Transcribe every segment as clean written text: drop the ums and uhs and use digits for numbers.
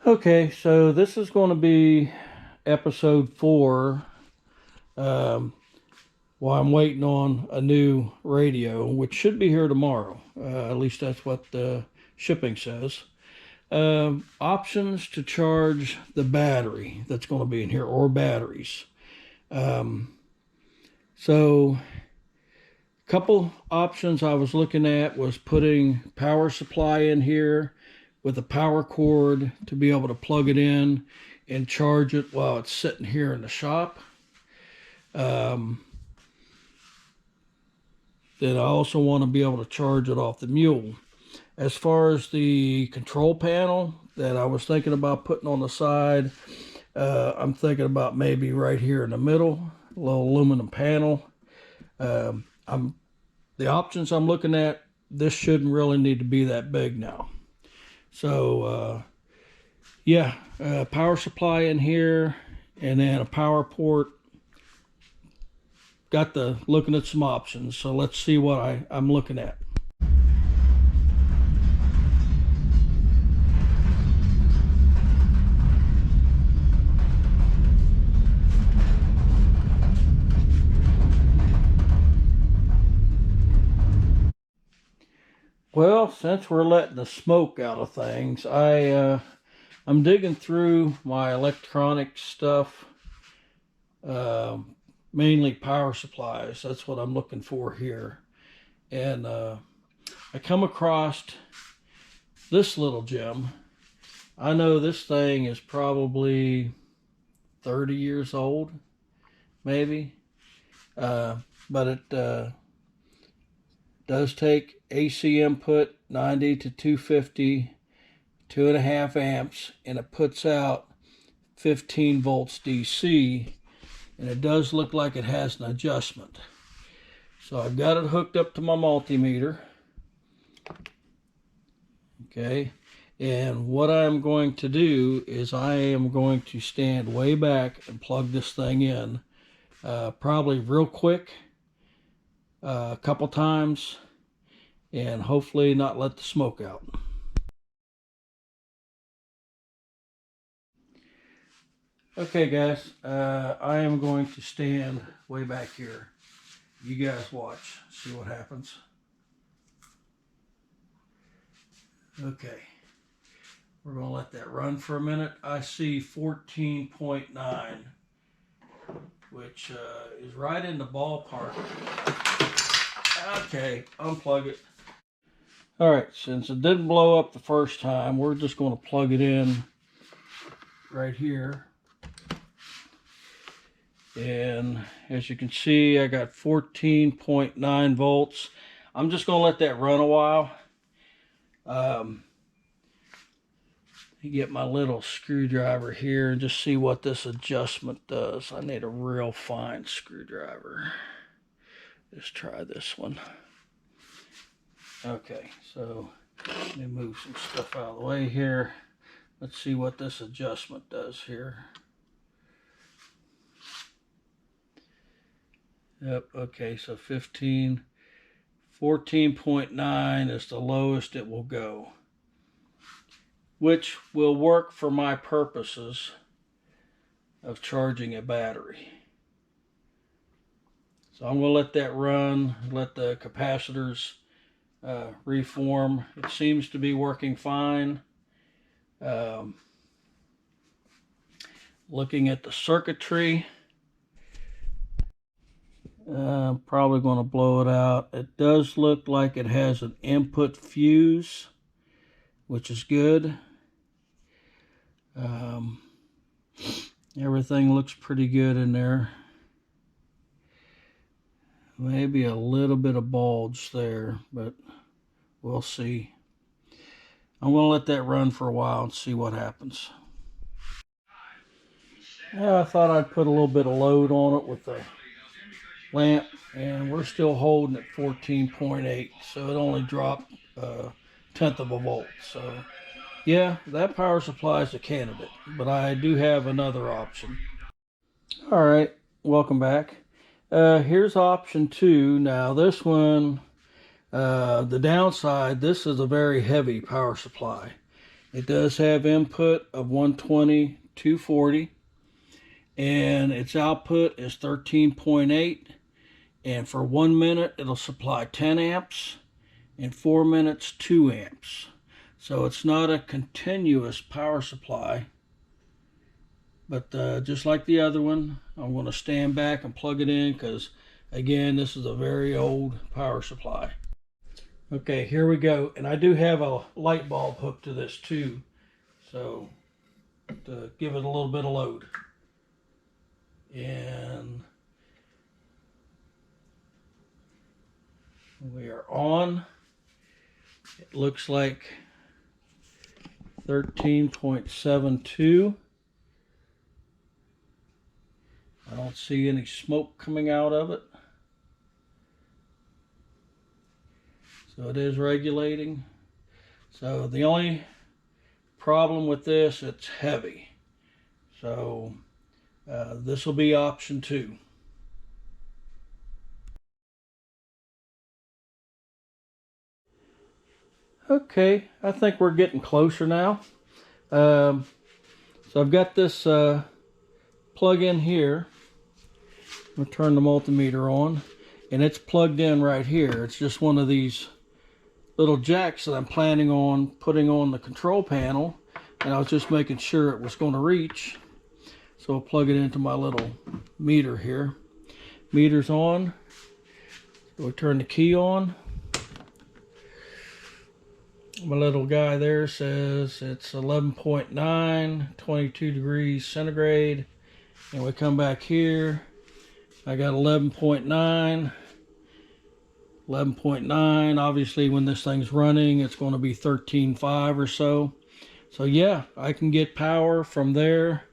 Okay, so this is going to be episode 4. Um, while I'm waiting on a new radio, which should be here tomorrow. At least that's what the shipping says. Options to charge the battery that's going to be in here, or batteries. Um, so, a couple options I was looking at was putting power supply in here with a power cord to be able to plug it in and charge it while it's sitting here in the shop. Um, then I also want to be able to charge it off the mule. As far as the control panel that I was thinking about putting on the side, I'm thinking about maybe right here in the middle, a little aluminum panel. I'm the options I'm looking at. This shouldn't really need to be that big now. So yeah, power supply in here, and then a power port. Got the looking at some options. So let's see what I'm looking at. Well, since we're letting the smoke out of things, I'm digging through my electronic stuff, uh, mainly power supplies. That's what I'm looking for here, and I come across this little gem. I know this thing is probably 30 years old, maybe, uh, but it does take AC input 90 to 250, 2.5 amps, and it puts out 15 volts DC, and it does look like it has an adjustment. So I've got it hooked up to my multimeter. Okay, and what I'm going to do is I am going to stand way back and plug this thing in, probably real quick, a couple times, and hopefully not let the smoke out. Okay guys, I am going to stand way back here. You guys watch, see what happens. Okay, we're going to let that run for a minute. I see 14.9, which is right in the ballpark. Okay, unplug it. All right, since it didn't blow up the first time, we're just going to plug it in right here. And as you can see, I got 14.9 volts. I'm just going to let that run a while. Get my little screwdriver here and just see what this adjustment does. I need a real fine screwdriver. Let's try this one. Okay, so let me move some stuff out of the way here. Let's see what this adjustment does here. Yep, okay, so 14.9 is the lowest it will go, which will work for my purposes of charging a battery. So I'm going to let that run, let the capacitors reform. It seems to be working fine. Looking at the circuitry, probably going to blow it out. It does look like it has an input fuse, which is good. Everything looks pretty good in there. Maybe a little bit of bulge there, but we'll see. I'm going to let that run for a while and see what happens. Yeah, I thought I'd put a little bit of load on it with the lamp, and we're still holding at 14.8, so it only dropped a tenth of a volt. So yeah, that power supply is a candidate, but I do have another option. All right, welcome back. Here's option 2. Now this one, the downside, this is a very heavy power supply, It does have input of 120, 240, and its output is 13.8. And for 1 minute, it'll supply 10 amps. In 4 minutes, 2 amps. So it's not a continuous power supply. But just like the other one, I'm going to stand back and plug it in because, again, this is a very old power supply. Okay, here we go. And I do have a light bulb hooked to this too. So to give it a little bit of load. And we are on. It looks like 13.72. I don't see any smoke coming out of it. So it is regulating. So the only problem with this, it's heavy. So this will be option 2. Okay, I think we're getting closer now. So I've got this plug in here. I'm going to turn the multimeter on, and it's plugged in right here. It's just one of these little jacks that I'm planning on putting on the control panel, and I was just making sure it was going to reach. So I'll plug it into my little meter here. Meter's on. We'll turn the key on. My little guy there says it's 11.9, 22 degrees centigrade. And we come back here. I got 11.9. 11.9. Obviously, when this thing's running, it's going to be 13.5 or so. So yeah, I can get power from there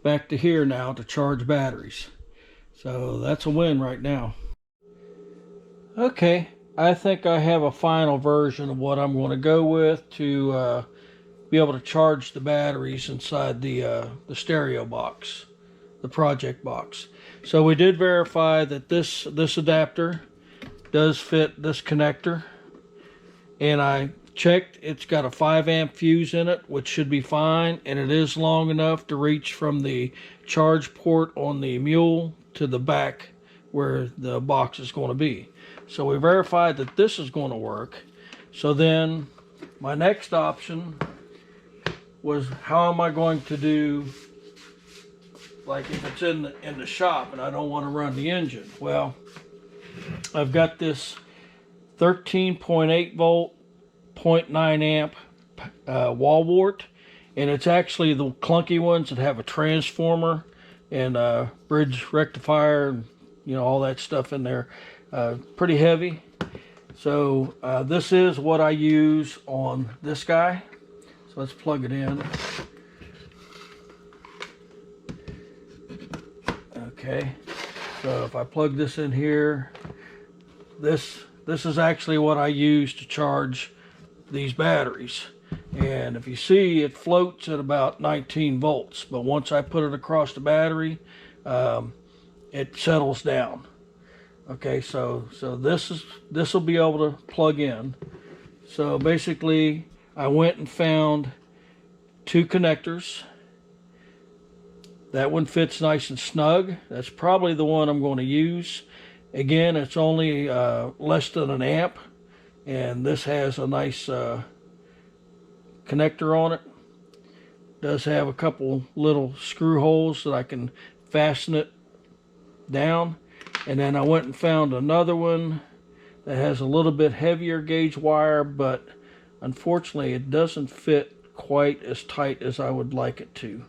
back to here now to charge batteries. So that's a win right now. Okay. I think I have a final version of what I'm going to go with to be able to charge the batteries inside the stereo box, the project box. So we did verify that this adapter does fit this connector, and I checked. It's got a 5 amp fuse in it, which should be fine, and it is long enough to reach from the charge port on the mule to the back where the box is going to be. So we verified that this is going to work. So then my next option was, how am I going to do, like if it's in the shop and I don't want to run the engine? Well, I've got this 13.8 volt 0.9 amp wall wart, and it's actually the clunky ones that have a transformer and a bridge rectifier and all that stuff in there. Pretty heavy. So this is what I use on this guy. So let's plug it in. Okay, so if I plug this in here, this is actually what I use to charge these batteries. And if you see, it floats at about 19 volts, but once I put it across the battery, it settles down. Okay, so this will be able to plug in. So basically, I went and found 2 connectors. That one fits nice and snug. That's probably the one I'm going to use. Again, it's only less than an amp, and this has a nice connector on it. It does have a couple little screw holes that I can fasten it down. And then I went and found another one that has a little bit heavier gauge wire, but unfortunately it doesn't fit quite as tight as I would like it to.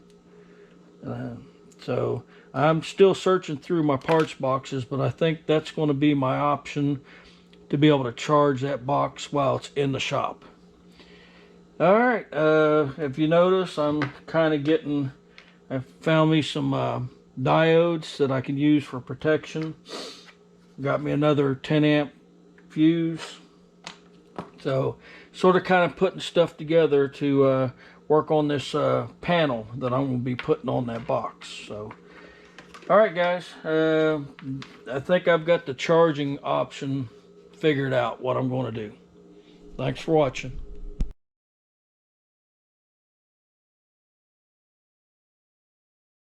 So I'm still searching through my parts boxes, but I think that's going to be my option to be able to charge that box while it's in the shop. Alright, if you notice, I'm kind of getting, I found me some diodes that I can use for protection. Got me another 10 amp fuse. So sort of kind of putting stuff together to work on this panel that I'm going to be putting on that box. So alright guys, I think I've got the charging option figured out what I'm going to do. Thanks for watching.